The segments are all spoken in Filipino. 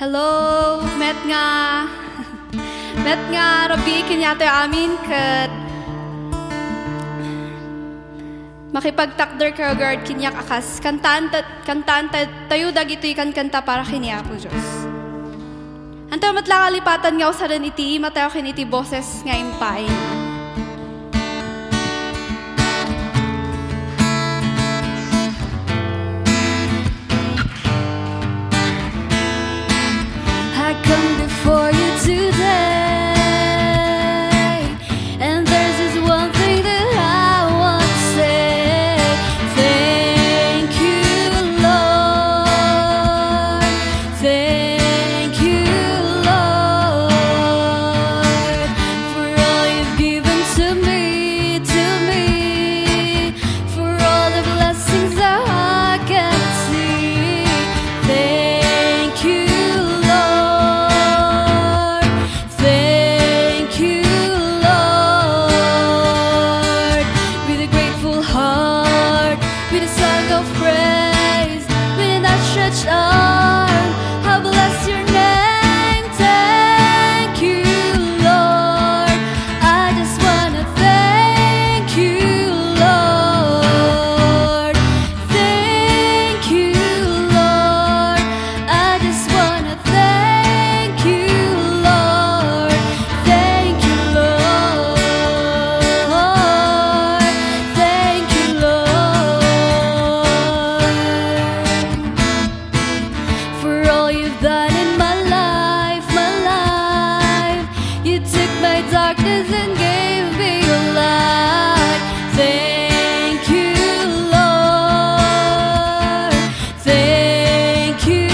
Hello, met nga Rabbi kinyato amin kat makipagtakder ka guard kinyak akas kantaan tayo dagitoy kan kanta para kiniya po Diyos. Anto matlang alipatan nga usaran iti matayo kiniti boses nga impain. I come before you today, and there's just one thing that I want to say. Thank you, Lord. Thank you, Lord, for all you've given to me, for all the blessings that I can see. Thank you. With a song of praise, with an outstretched arm, I bless your name. Thank you, Lord. I just wanna thank you, Lord. Thank you, Lord. I just wanna thank you, Lord. Thank you, Lord. Thank you, Lord. For all you've done in my life, you took my darkness and gave me a light. Thank you, Lord. Thank you,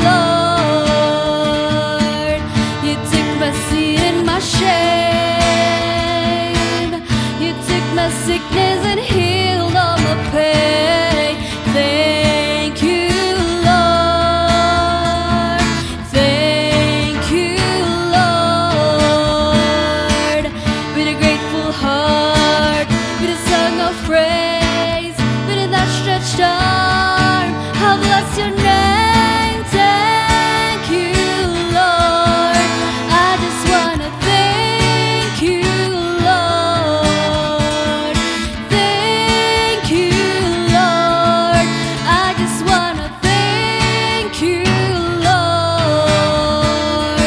Lord. You took my sin and my shame. You took my sickness and healed all my pain. Thank you, Lord. Thank you, Lord. With a grateful heart, with a song of praise, with an outstretched arm, I'll bless your name. Thank you, Lord. I just wanna thank you, Lord. Thank you, Lord. I just wanna thank you, Lord.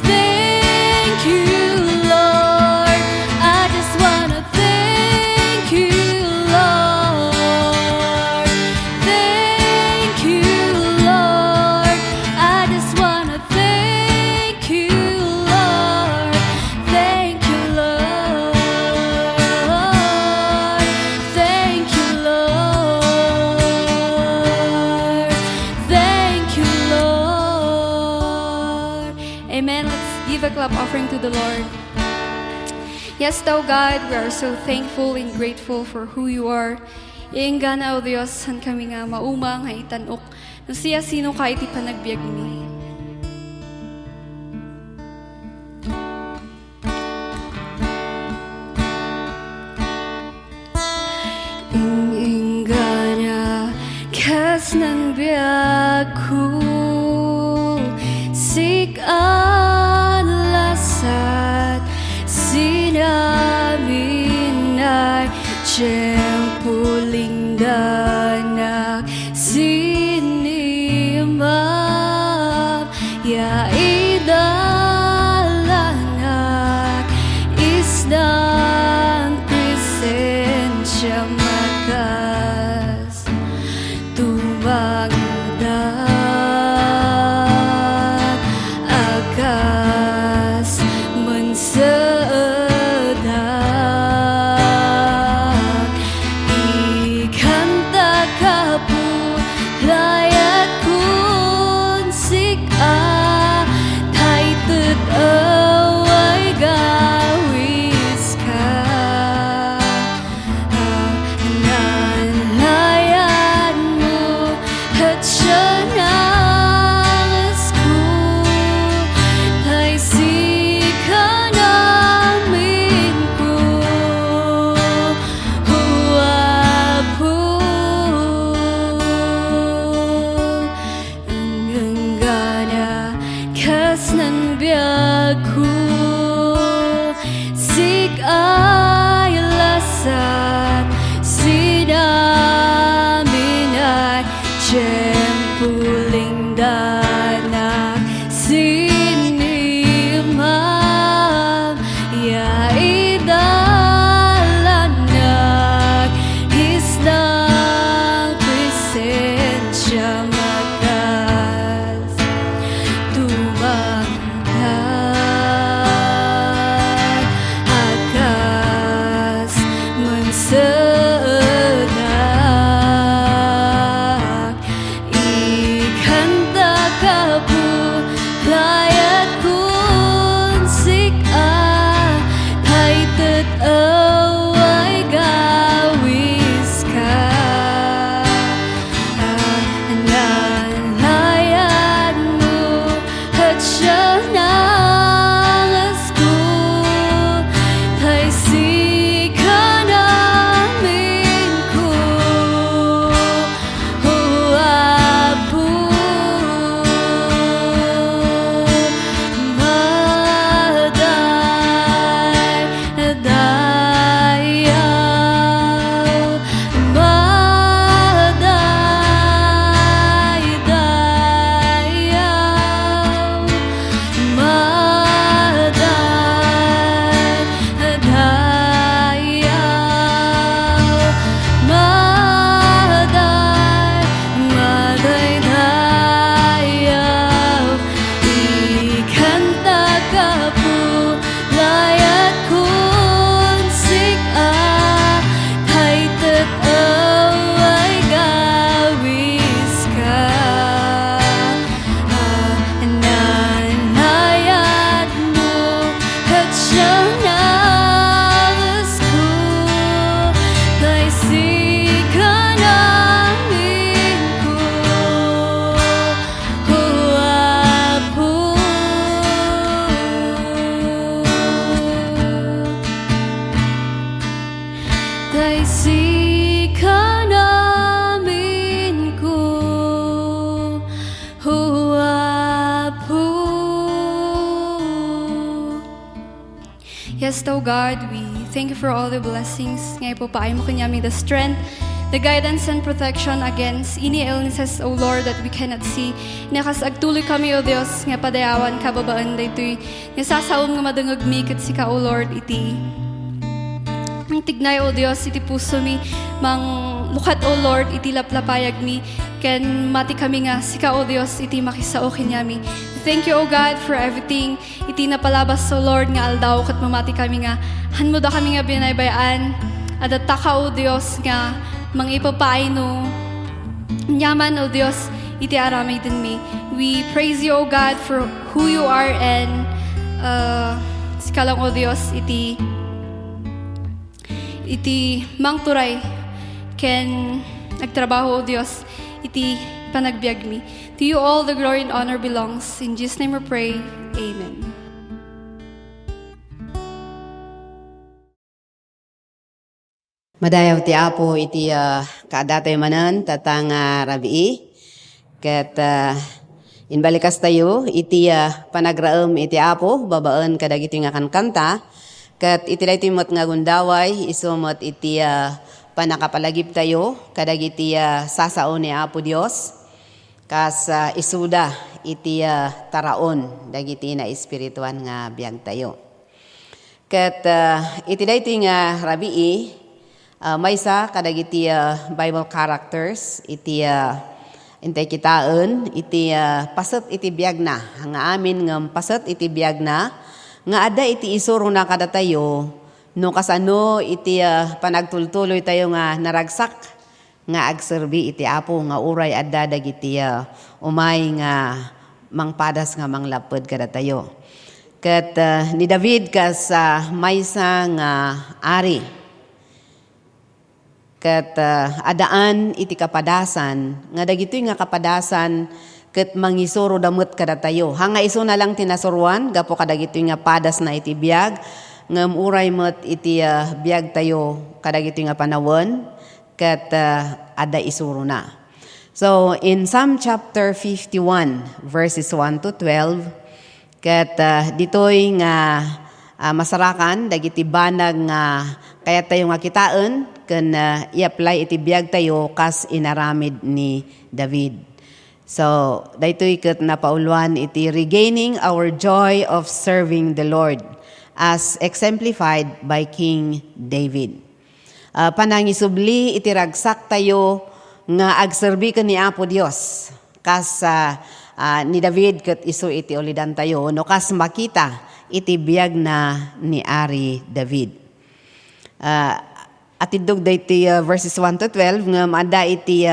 Thank you, Lord. I just wanna thank you, Lord. Thank you, Lord. I just wanna thank you, Lord. Thank you, Lord. Thank you, Lord. Thank you, Lord. Amen. Let's give a clap offering to the Lord. Yes, thou God, we are so thankful and grateful for who you are. Iinggana o Diyos, han kami nga maumang, nga itanok, no siya sino ka iti panagbiag mi. Ingingana kas ng biag ko, sikan lasat sinamin ay tiyempuling danak sinimam ya idalanak isdang presensya makas tumagdag akas mensedak ikanta Taisikan namin ko huwapu. Yes, O God, we thank you for all the blessings. Ngayon po, paay mo kanyami the strength, the guidance and protection against any illnesses, O Lord, that we cannot see. Nakasagtuloy kami, O Dios, nga padayawan kababaan daytoy. Nga sasaom nga madungag mi ket sika, O Lord, iti. Ang tignay, O Dios, iti puso mi, mang lukat, O Lord, iti laplapayag mi, ken mati kami nga, sika, O Dios, iti makisao kanyami. Thank you, O God, for everything. Iti napalabas, O Lord, nga aldaw, kat mamati kami nga, hanmo da kami nga binaybayaan, at ka, O Dios, nga, mang ipapay no, nyaman, O Dios, iti aramay din mi. We praise you, O God, for who you are, and sika lang, O Dios, iti mang turay ken nagtrabaho, O Dios, iti panagbiag mi. To you all the glory and honor belongs. In Jesus' name we pray. Amen. Madayaw ti Apo iti kadatay manan tatang rabii. Ket inbalikas tayo iti panagraem iti Apo babaan kadagiti nga kanta. Ket iti daytoy met nga gundaway isumot iti panakapalagip tayo kadagiti sasao ni Apo Dios. Kas isuda iti taraon dagiti na espirituan nga biag tayo. Ket iti daytoy nga rabii maysa kadagiti Bible characters iti intay kitaen iti paset iti biag na nga amin nga paset iti biag na nga ada iti isuro na kada tayo no kasano iti panagtultuloy tayo nga naragsak nga agserbi iti Apo nga uray adda dagiti umay nga mangpadas nga manglaped kada tayo. Ket ni David kas maysa nga ari. Ket adaan iti kapadasan nga dagitoy nga kapadasan ket mangisuro damot kada tayo. Hanga iso na lang tinasuruan gapo kadagitoy nga padas na iti biag ngem uray met iti biag tayo kadagitoy nga panawon. Ket ada isuro na. So in Psalm chapter 51 verses 1 to 12 ket ditoy nga masarakan dagiti banag nga kaya tayo nga kitaan ken i-apply iti biag tayo kas inaramid ni David. So daytoy ket napauluan iti regaining our joy of serving the Lord as exemplified by King David. Panangisubli iti ragsak tayo nga agserbi ken ni Apo Dios kas ni David ket isu iti ulidan tayo no kas makita iti biag na ni Ari David. Atidog dayti verses 1 to 12 nga maada iti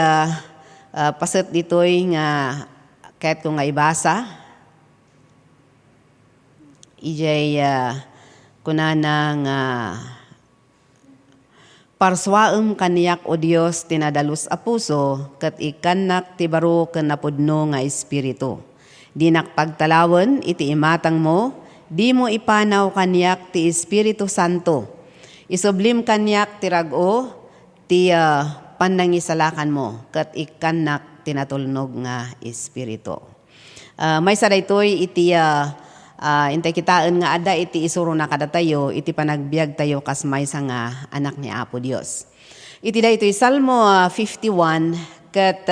paset ditoy nga kahit ko nga ibasa ijay kunana nga parswaem kaniyak o Dios tinadalus a puso ket ikanak ti baro ken napudno nga espiritu. Dinak pagtalawon iti imatang mo, di mo ipanaw kaniyak ti Espiritu Santo. Isublim kaniyak ti rag-o ti panangisalakan mo ket ikanak tinatulnog nga espiritu. Maysa daytoy iti intay kitaan nga ada iti isuro na kada tayo iti panagbiag tayo kas maysa nga anak ni Apo Dios. Iti daytoy Salmo 51 ket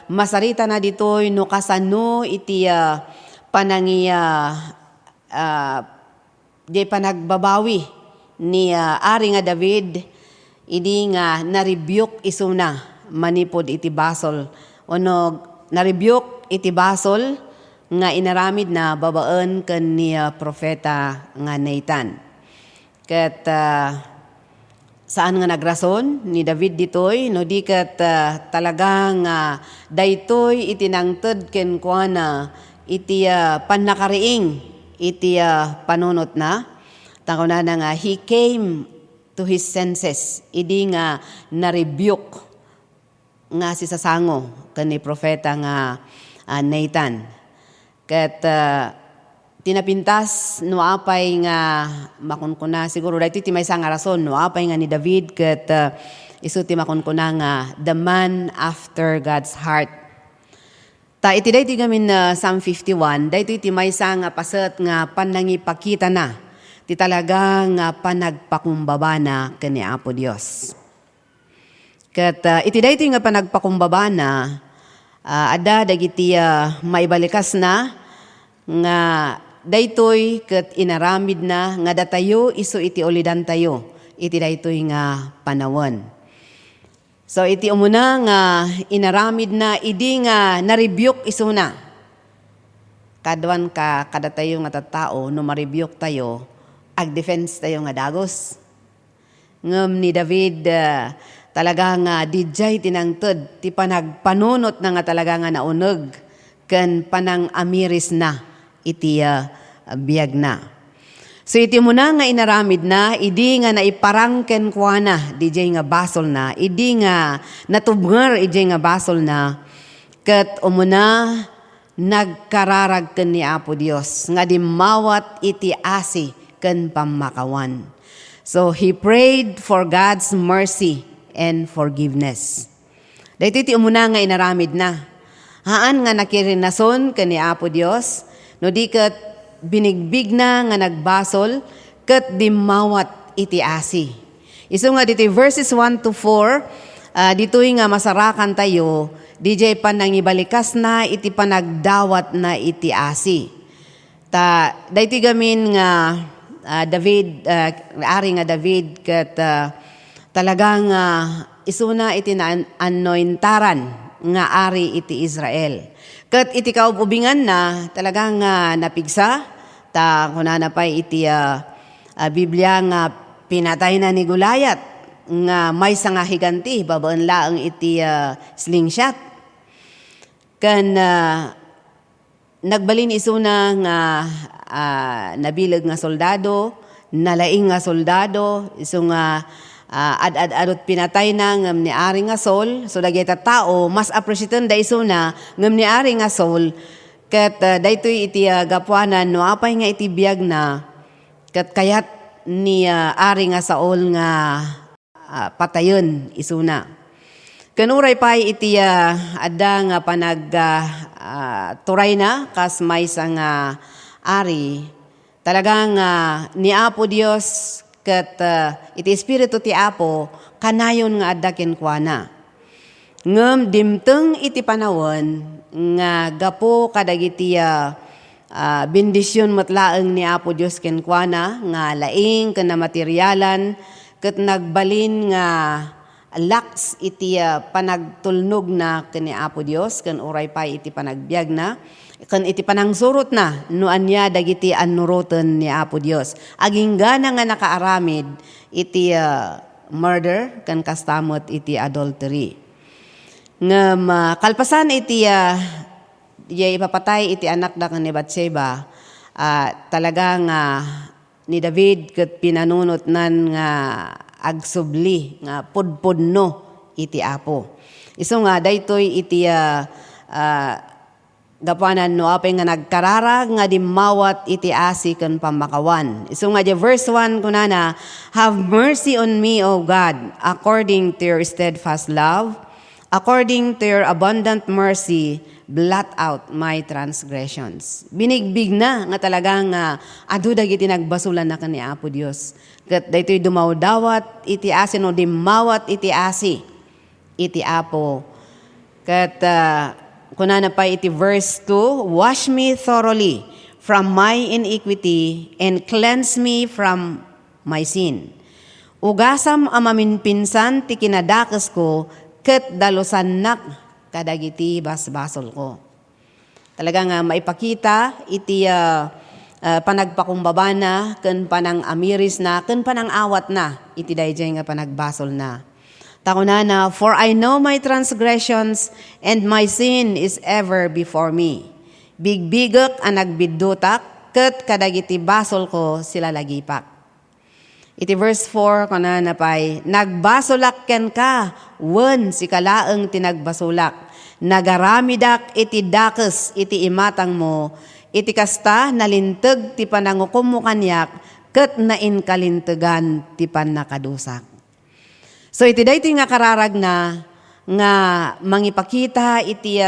masarita na ditoy no kasano iti panangi di panagbabawi ni ari nga David idi nga na-rebuke isuna manipod iti basol ono na-rebuke iti basol nga inaramid na babaan ken ni propeta nga Nathan. Ket saan nga nagrason ni David ditoy no di ket talagang daytoy iti nangted ken kuana iti pannakariing iti panunot na tangko na nga he came to his senses idi nga na-rebuke nga si sasango ken ni propeta nga Nathan. Ket tinapintas no apay nga makunkuna siguro dahito iti may nga rason no apay nga ni David ket isu ti makunkuna nga the man after God's heart. Ta iti dahito gamin Psalm 51 dahito iti may nga paset nga panangipakita na ti talaga nga panagpakumbaba na ken ni Apo Dios. Ket iti dahito nga panagpakumbaba na ada dagiti maibalikas na nga daytoy ket inaramid na nga datayo isu iti ulidan tayo iti daytoy nga panawon. So iti umuna nga inaramid na idi nga na-rebuke isu na. Kadwan ka kada tayo nga tattao no ma-rebuke tayo ag-defense tayo nga dagos. Ngem ni David talaga nga dijay tinangted ti panagpanunot na nga talaga nga nauneg ken panang amiris na iti biyag na. So iti muna nga inaramid na idi nga naiparangken kuana dijay nga basol na idi nga natubnger ijay nga basol na ket umuna nagkararag ken ni Apo Dios nga dimawat iti asi ken pamakawan. So he prayed for God's mercy and forgiveness. Dahito iti umuna nga inaramid na. Haan nga nakirinason ken ni Apo Dios no di ket binigbig na nga nagbasol ket dimawat iti asi. Isu nga dito verses 1 to 4 ditoy nga masarakan tayo DJ panangibalikas na iti panagdawat na iti asi. Ta daytoy gamin nga David ari nga David ket talagang isuna iti anointaran nga ari iti Israel. Ket iti kaububingan na talagang napigsa ta kunana pay iti Biblia nga pinatay na ni Goliath nga may nga higanti babaen laeng iti slingshot. Ken nagbalin isuna nga nabilag nga soldado, nalaing nga soldado, isu nga ad-adot pinatay na ngem ni ari nga Saul. So dagita tao mas appreciaten da isu na ngem ni ari nga Saul ket daytoy iti gapuanan no apay nga iti biag na ket kayat ni ari nga Saul nga patayon isu na. Ken uray pay iti adda nga panag turay na kas maysa nga ari talagang ni Apo Dios ket iti espiritu ti Apo kanayon nga adda kenkuana. Ngem dimteng iti panawon nga gapo kadagiti bendisyon metlaeng ni Apo Dios kenkuana nga laing ken na materyalan ket nagbalin nga laks iti panagtulnog na ken ni Apo Dios ken uray pay iti panagbiag na ken iti panangsurot na no anya dagiti annuroten ni Apo Dios. Aging gana nga nakaaramid iti murder ken kastamot iti adultery. Ngem kalpasan iti ipapatay iti anak da ken ni Batseba talagang ni David ket pinanunot nan nga agsubli nga pudpudno iti Apo. Isu nga daytoy iti gapanan no apay nga nagkararag nga dimawat iti asi ken pamakawan. Isu nga verse 1 kunana, have mercy on me, O God, according to your steadfast love, according to your abundant mercy, blot out my transgressions. Binigbig na nga talagang adu dagiti nagbasulan na ken ni Apo Dios. Ket daytoy dumawdawat iti asi no dimawat iti asi iti Apo. Ket kunana pa iti verse 2, wash me thoroughly from my iniquity and cleanse me from my sin. Ugasam amaminpinsan ti kinadakes ko ket dalusannak kadagiti basbasol ko. Talaga nga maipakita iti panagpakumbaba na ken panang amiris na ken panang awat na iti dayjay nga panagbasol na. Takunana, for I know my transgressions and my sin is ever before me. Bigbigak ang nagbiddutak, ket kadagiti basol ko sila lagipak. Iti verse 4, kunana pay, nagbasolak ken ka, wen si kalaeng tinagbasolak. Nagaramidak iti dakes iti imatang mo, iti kasta nalinteg ti panangukom mo kanyak ket nain kalintegan ti pannakadusak. So iti daytoy nga kararag na nga mangipakita iti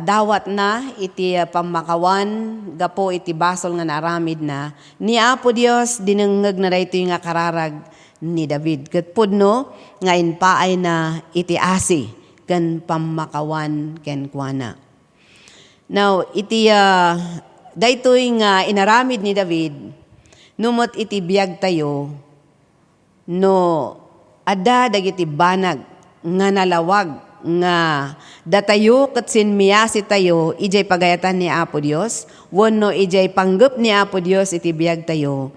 dawat na iti pamakawan gapo iti basol nga naramid na ni Apo Dios dinengeg na daytoy nga kararag ni David. Ket pudno nga inpaay na iti asi ken pamakawan ken kuana. Now, iti daytoy nga inaramid ni David, numot iti biyag tayo, no adda dagiti banag nga nalawag nga datayo ket sinmiyasi tayo ijay pagayatan ni Apo Dios, wenno ijay panggep ni Apo Dios iti biyag tayo.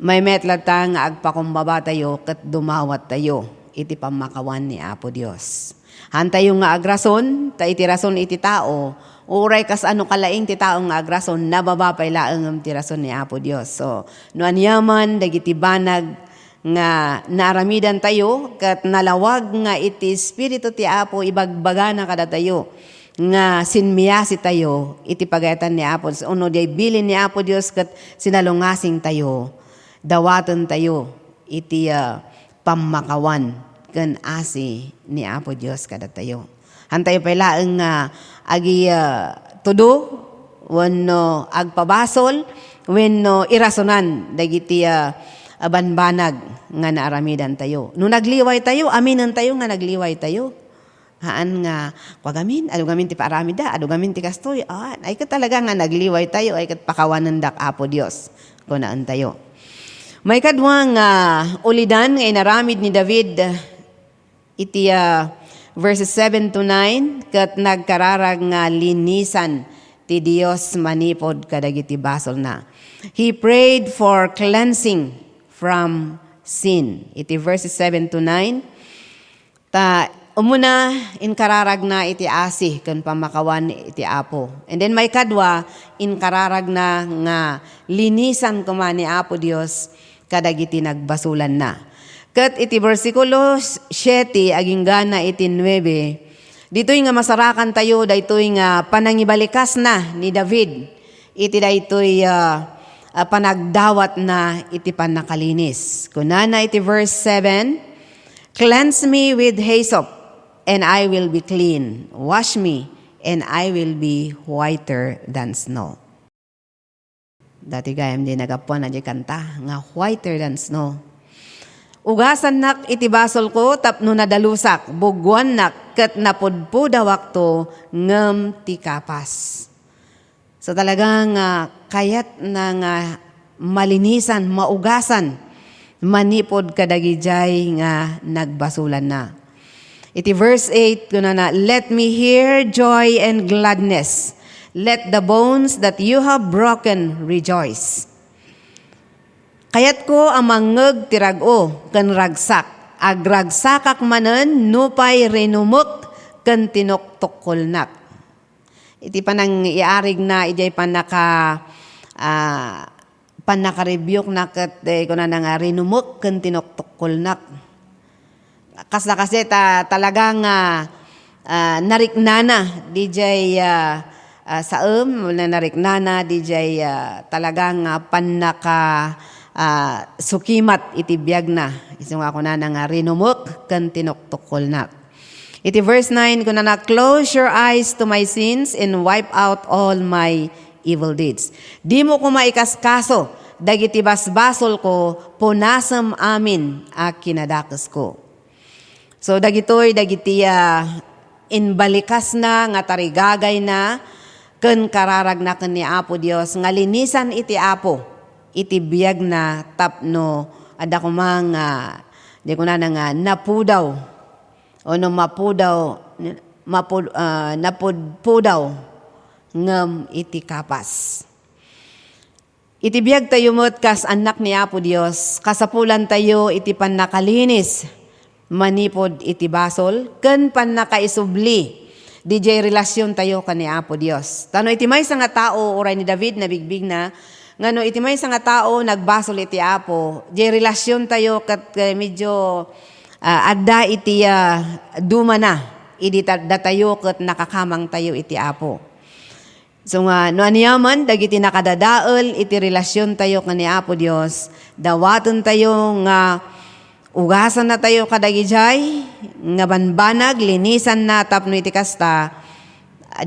May metlata nga agpakumbaba tayo ket dumawat tayo iti pamakawan ni Apo Dios. Hantayo nga agrason, ta iti rason iti tao, uray kas ano kalaing ti taong nga agrason, nababapay laeng ti rason ni Apo Dios. So, no anyaman, dagiti banag nga naaramidan tayo, kat nalawag nga iti Espiritu ti Apo, ibagbaga na kada tayo, nga sinmiyasi tayo, iti pagayatan ni Apo. So, uno, di bilin ni Apo Dios, kat sinalungasing tayo, dawaton tayo, iti pamakawan, ken asi ni Apo Dios kada tayo. Hantay pa laeng agi tudo wenno agpabasol wenno irasonan dagiti banbanag nga naaramidan tayo. No nagliway tayo, aminan tayo nga nagliway tayo. Haan nga kwagamin, adugamin ti paaramida, adugamin ti kastoy. Ay ket talaga nga nagliway tayo, ay ket pakawanen dak Apo Dios kunaan tayo. May kadwa nga ulidan nga inaramid ni David iti verses 7 to 9, kat nagkararag nga linisan ti Dios manipod kadagiti basol na. He prayed for cleansing from sin. Iti verses 7 to 9. Umuna, inkararag na iti asi ken pamakawan iti Apo. And then may kadwa, inkararag na nga linisan kuma ni Apo Dios kadagiti nagbasulan na. Kat iti versikulo 7 aging gana iti 9, dito'y nga masarakan tayo, daytoy nga panangibalikas na ni David. Iti daytoy panagdawat na iti panakalinis. Kunana iti verse 7, cleanse me with hyssop, and I will be clean. Wash me, and I will be whiter than snow. Dati gayam din nagapon na di kanta, nga whiter than snow. Ugasan nak iti basol ko tapno nadalusak, bugwan nak ket napudpudawak to ngem ti kapas. So talagang kayat na nga malinisan, maugasan, manipod kadagijay nga nagbasulan na. Iti verse 8 kuno na, let me hear joy and gladness. Let the bones that you have broken rejoice. Kayat ko amangeg tirago ken ragsak, agragsakak manen nupay renumuk ken tinoktokolnak. Iti panang iarig na ijay panaka-rebuke na ket kuna nga renumuk ken tinoktokolnak. Kasla kasi talagang nariknana dijay nariknana dijay talagang panaka sukimat iti biyag na. Isang ako na nga rinumuk kan tinoktukol na. Iti verse 9, kuna na, close your eyes to my sins and wipe out all my evil deeds. Di mo ko maikaskaso, dagiti basbasol ko, punasam amin a kinadakas ko. So dagitoy, dagiti inbalikas na, nga tarigagay na, ken kararag na ken ni Apo Dios, nga linisan iti Apo, iti biyag na tapno ada ko mga di ko na nga napudaw o no napudpudaw ngem iti kapas. Iti biyag tayo mo't kas anak ni Apo Dios, kasapulan tayo iti pannakalinis, manipod iti basol, ken pannakaisubli, DJ relasyon tayo kani Apo Dios. Tano iti may nga tao, oray ni David, nabigbig na, ngano iti may nga tao, nagbasol iti Apo, di relasyon tayo kat medyo adda iti duma na, idi datayo kat nakakamang tayo iti Apo. So nga, no aniyaman, dagiti nakadadaol, iti relasyon tayo kani Apo Dios, dawaton tayo nga, ugasan na tayo kadagijay, nga banbanag, linisan na tapno iti kasta,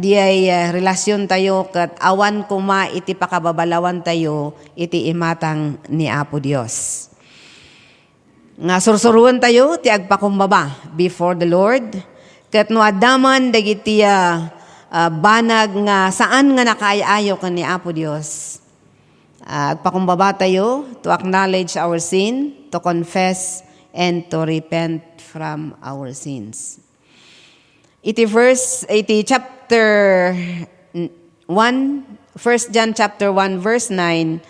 di ay relasyon tayo kat awan kuma iti pakababalawan tayo, iti imatang ni Apo Dios. Nga sursuruan tayo, ti agpakumbaba before the Lord, kat no adaman, dagiti banag nga saan nga nakaayayo kan ni Apo Dios. Agpakumbaba tayo to acknowledge our sin, to confess, and to repent from our sins. Iti chapter 1, 1 John chapter 1 verse 9,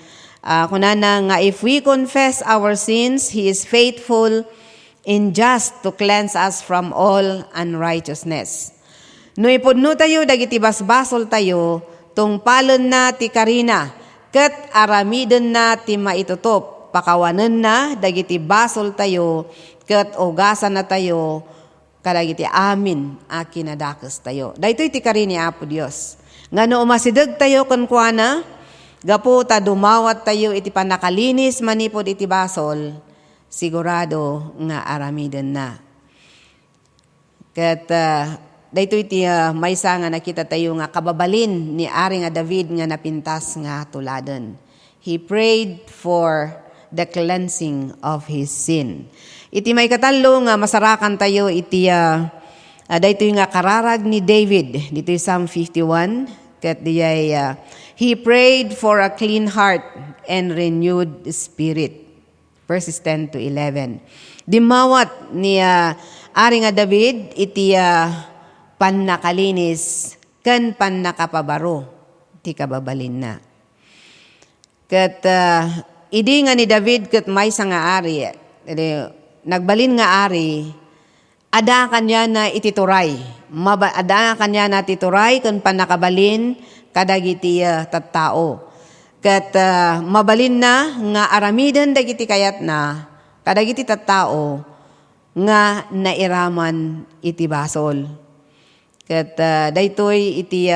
kunana nga if we confess our sins, He is faithful and just to cleanse us from all unrighteousness. No ipudno tayo, dagiti basbasol tayo, tungpalon na ti karina, ket aramiden na ti maitutop, pakawanen na, dagiti basol tayo, ket ugasan na tayo, kadagiti amin, akinadakes tayo. Daytoy ti karini Apo Dios. Nga no umasideg tayo kuana, gapo ta dumawat tayo iti panakalinis manipod iti basol, sigurado nga aramiden na. Ket daytoy iti maysa nga nakita tayo nga kababalin ni Ari nga David nga napintas nga tuladen. He prayed for the cleansing of his sin. Iti may katalo nga masarakan tayo iti daytoy nga kararag ni David dito Psalm 51 ket diyay he prayed for a clean heart and renewed spirit. Verses 10 to 11. Dimawat ni Ari nga David iti pannakalinis ken pannakapabaro ti kababalin na. Ket idi nga ni David ket maysa nga ari, nagbalin nga ari, ada kanya na itituray. Ada kanya na tituray ken pannakabalin kadagiti tattao. Ket mabalin na nga aramiden dagiti kayat na kadagiti tattao nga nairaman iti basol. Ket daytoy iti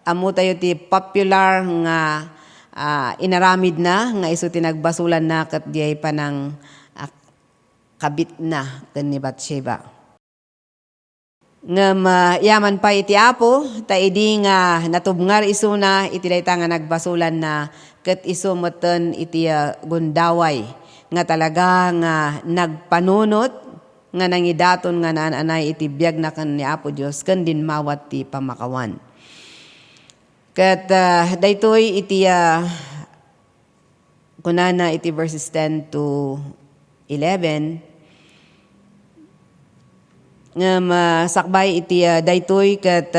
amo tayo ti popular nga inaramid na nga isu tinagbasulan na ket diay panang kabit na ken ni Bathsheba. Ngem yaman pa iti Apo ta idi nga natubngar isu na iti dayta nga nagbasulan na ket isu meten iti gundaway nga talaga nga nagpanunot nga nangidaton nga naan-anay iti biyag na kan ni Apo Dios ken dinmawat ti pamakawan. Ket daytoy iti kunana iti verses 10 to 11 nga masakbay iti daytoy ket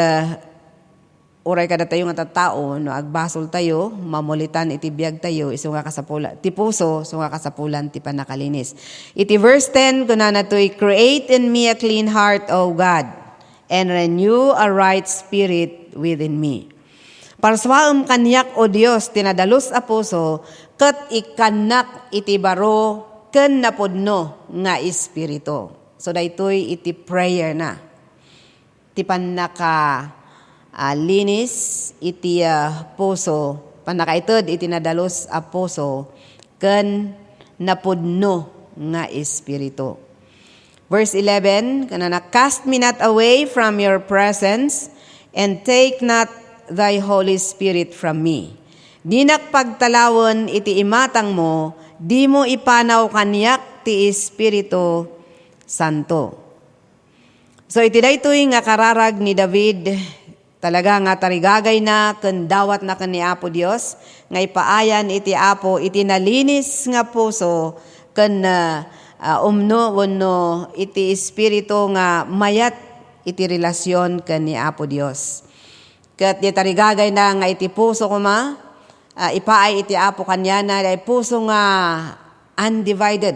uray kada tayo nga tattao no agbasol tayo mamulitan iti biag tayo isu nga kasapulan ti puso isu nga kasapulan ti panakalinis. Iti verse 10 kunana toy create in me a clean heart, O God, and renew a right spirit within me. Parswaem kanyak o Dios tinadalos a puso ket ikanak iti baro ken napudno nga espiritu. So daytoy iti prayer na ti pannaka linis iti puso, panakaited iti nadalos a puso, ken napudno nga espiritu. Verse 11, kanana, cast me not away from your presence, and take not thy Holy Spirit from me. Di nakpagtalawon iti imatang mo, di mo ipanaw kanyak ti Espiritu Santo. So iti daytoy nga kararag ni David, talaga nga tarigagay na ken dawat na ken ni Apo Dios nga ipaayan iti Apo iti nalinis nga puso ken umno wenno iti espiritu nga mayat iti relasyon ken ni Apo Dios. Ket di tarigagay na nga iti puso kuma ipaay iti Apo kanyana day puso nga undivided.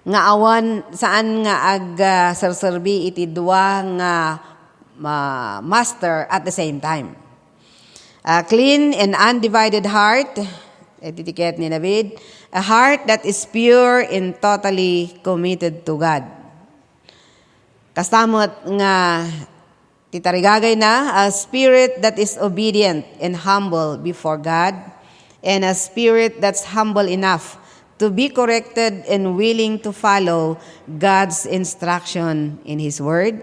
Nga awan saan nga serserbi iti dua nga master at the same time. A clean and undivided heart, etiket ni David, a heart that is pure and totally committed to God. Kastamot nga titarigagay na, a spirit that is obedient and humble before God, and a spirit that's humble enough to be corrected and willing to follow God's instruction in His Word,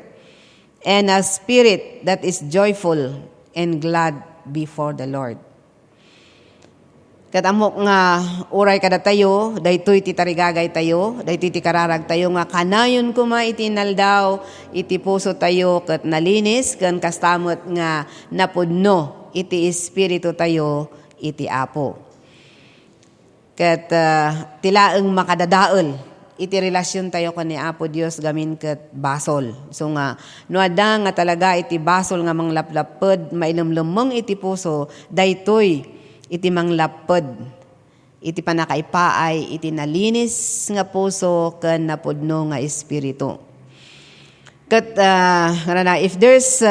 and a spirit that is joyful and glad before the Lord. Kat amok nga uray kada tayo, daytoy ti tarigagay tayo, daytoy ti kararag tayo nga kanayon kuma iti naldaw, iti puso tayo kat nalinis, kan kastamot nga napudno, iti espiritu tayo, iti Apo. Kat tilaeng makadadaol, iti relasyon tayo ni Apo Dios gamin ket basol. So nga, nuada nga talaga iti basol nga manglaplapod, mailumlumong iti puso, daytoy iti manglapod, iti panakaipaay, iti nalinis nga puso, ken napudno nga espiritu. Kat, if there's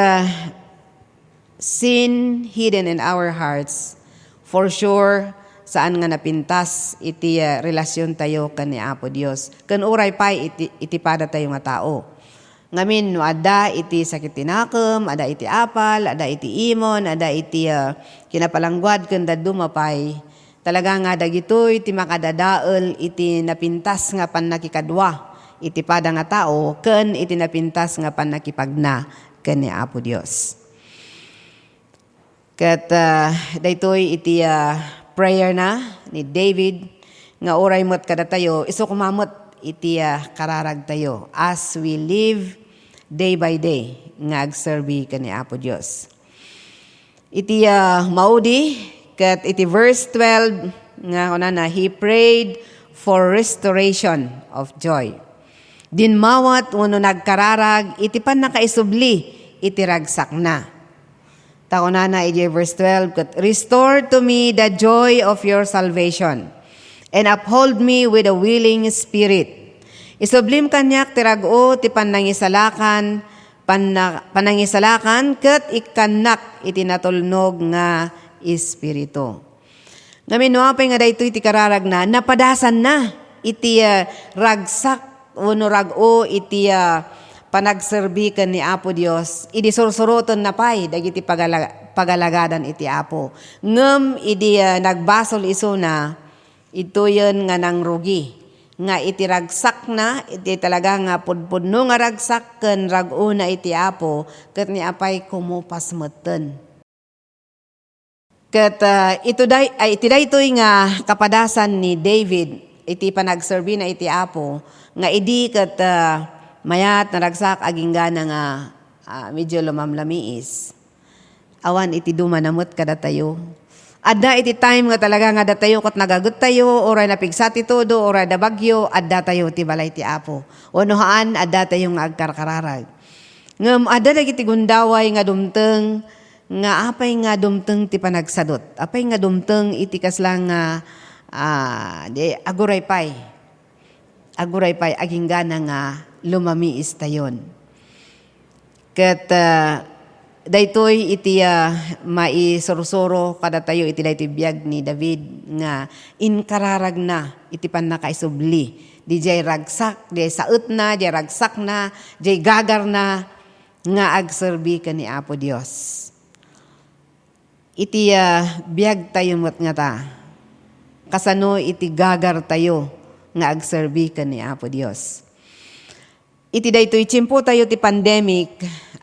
sin hidden in our hearts, for sure, saan nga napintas iti relasyon tayo kan ni Apo Dios. Ken uray pay iti pada tayo nga tao. Ngamin no ada iti sakit tinakam, ada iti apal, ada iti imon, ada iti kinapalangguad ken daddu mapay. Talaga nga dagitoy iti makadadael iti napintas nga pannakikadwa iti pada nga tao ken iti napintas nga pannakipagna ken ni Apo Dios. Ket daytoy iti prayer na ni David nga oray met kada tayo isu kumamot iti kararag tayo as we live day by day nga agserbi kani Apo Dios. Iti maudi ket iti verse 12 nga kunana he prayed for restoration of joy. Dinmawat wenno nagkararag iti pannakaisubli iti ragsak na. Takunana iti verse 12 ket restore to me the joy of your salvation and uphold me with a willing spirit. Isublim kanyak tirago ti panangisalakan, panangisalakan ket ikanak iti natulnog nga espiritu. Ngamin no apay nga daytoy ti kararag na napadasan na iti ragsak wenno rago iti panagserbi ken ni Apo Dios. Idi sursuroton na pay dagiti pagalagadan iti Apo. Ngem idi nagbasol iso na ito yun nga nang rugi. Nga iti ragsak na, iti talaga nga pudpudno nga ragsak ken rago na iti Apo, ket ni apay kumupas meten. Ket iti daytoy nga kapadasan ni David, iti panagserbi na iti Apo, nga idi ket mayat na ragsak aging gana nga medyo lumamlamiis. Awan iti dumanamot kada tayo. Adda iti time nga talaga nga datayo kat nagagut tayo, oray napigsati todo, oray da bagyo, adda tayo ti balay ti Apo. Onohaan, adda tayo nga agkarkararag. Ngem adda dagiti gundaway nga dumteng, nga apay nga dumteng ti panagsadot. Apay nga dumteng iti kaslang nga aguray pay. Aguray pay, aging gana nga lumamiis tayon. Ket daytoy iti maisurusuro kada tayo iti daytoy biag ni David nga inkararag na iti pannakaisubli. Di jay ragsak, di saut na, di ragsak na, di gagar na nga agserbi ken ni Apo Dios. Iti biag tayo met nga ta. Kasano iti gagar tayo nga agserbi ken ni Apo Dios. Iti daytoy tiyempo tayo ti pandemic,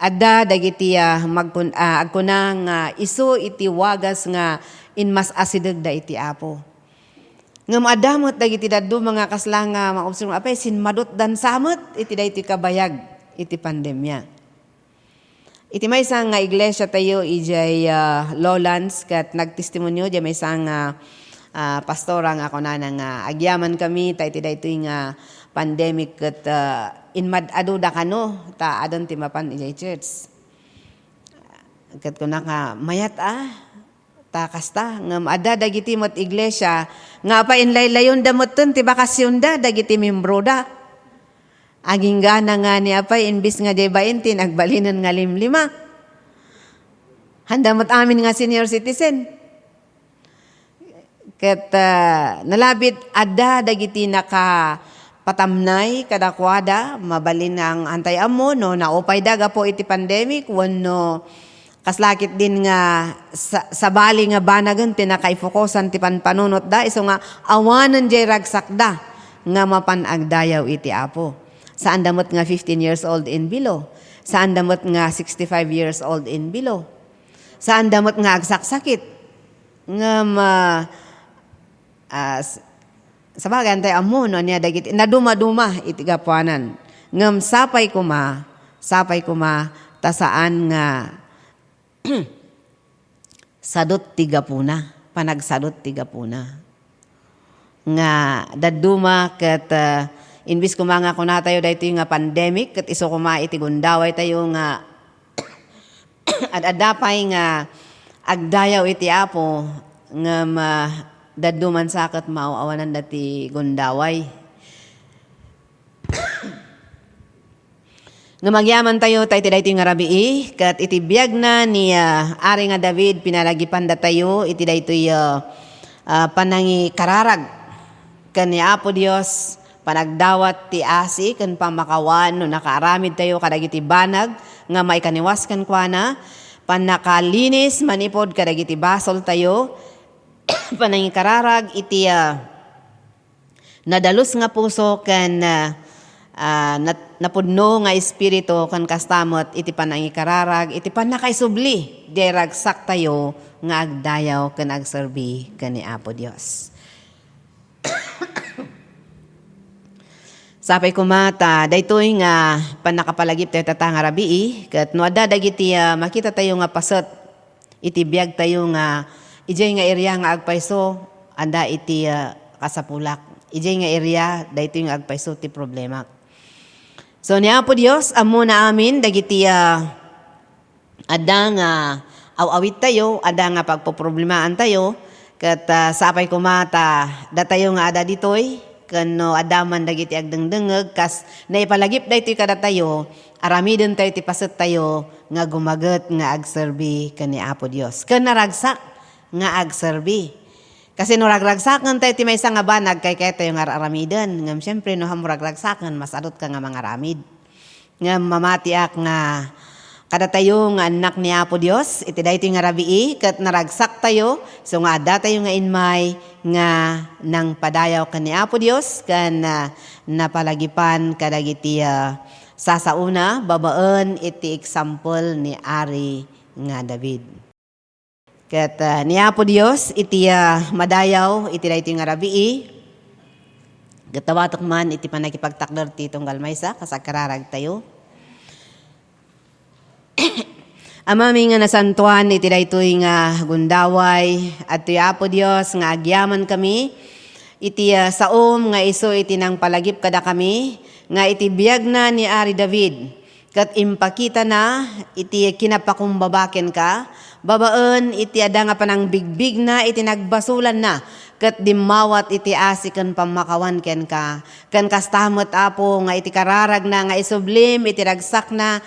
adda dagiti agkuna nga isu iti wagas nga inmas asideg da iti Apo. Ngem adamot dagiti daddu mga kaslang nga maobserb apay sinmadot dan samot iti daytoy kabayag iti pandemya. Iti maysa nga iglesia tayo ijay Lowlands kat nagtestimonyo di maysa nga pastora nga kunana nga agyaman kami ta iti daytoy nga pandemic ket inmadado da kano ta adon ti mapan ijay church. Ket kuna ka mayat ta kasta ngem adda dagiti met iglesia nga pa inlaylayon da metten ti bakasyon da dagiti membro da. Aging gana nga ni apay imbis nga jay 20 nagbalinan nga 5. Handa met amin nga senior citizen. Ket nalabit adda dagiti naka patamnay kadakwada mabalin ang antay amo no naupay daga po iti pandemic wenno kaslakit din nga sa bali nga banagan pinakaifokusan ti panpanunot da iso nga awanan jay ragsak da nga mapanagdayaw iti Apo. Saan damot nga 15 years old in below? Saan damot nga 65 years old in below? Saan damot nga agsaksakit? Nga sa bagay antay amo no niya dagiti naduma-duma iti gapuanan ngem sapay kuma tasaan nga sadot tiga puna panagsadot tiga puna nga daduma ket inbis kumanga kuna tayo daytoy nga pandemic ket isu kuma iti gundaway tayo nga adapay nga agdayaw iti Apo ngem daduman sakat mauawanan dati gundaway. Nga magyaman tayo ti daytoy nga rabii kat iti biag na ni Ari nga David pinalagipan da tayo iti daytoy panangi kararag ken ni Apo Dios panagdawat ti asi ken pamakawan no nakaaramid tayo kadagiti banag nga maikaniwas ken kuana panakalinis manipod kadagiti basol tayo panangi kararag iti nadalus nga puso ken napudno nga espiritu ken kastamot iti panangi kararag iti panakaisubli diragsak tayo nga agdayaw ken agserbi ken ni Apo Dios. Sapay kumata daytoy nga panakapalagip tayo tatanga rabii ket no adda dagiti makita tayo nga pasot iti biag tayo nga ijay nga area nga agpayso anda iti kasapulak. Ijay nga area dayto nga agpayso ti problema. So ni Apo Dios amo na amin dagiti adda nga awawit tayo, adda nga pagpoproblemahan tayo ket sapay kumata datayo nga ada ditoy kano adaman dagiti agdengdengeg kas naipalagip daytoy kada tayo aramiden tayo ti paset tayo nga gumaget nga agserbi ken ni Apo Dios ken naragsak nga agserbi. Kasi no ragragsakan tayo ti maysa nga banag kay tayo nga aramiden. Ngam syempre no hamuragragsakan masadot ka nga mga ramid. Ngam mamatiak nga kada tayo nga anak ni Apo Dios iti daytoy nga rabii ket naragsak tayo so nga adda tayo nga inmay nga nang padayaw ken ni Apo Dios ken napalagipan kadagiti sasauna babaen iti example ni Ari nga David. Ket ni Apo Dios iti madayaw iti daytoy nga rabii gatawatok man iti panagipagtakder ti tunggal maysa kasakararag tayo. Amami nga nasantuan iti daytoy nga gundaway at ti Apo Dios nga agyaman kami iti saom nga iso iti nang palagip kada kami nga iti biag na ni Ari David ket impakita na iti kinapakumbabaken ka babaen iti ada nga panang bigbig na iti nagbasulan na ket dimawat iti asi ken pamakawan ken ka ken kastamot Apo nga iti kararag na nga isublim iti ragsak na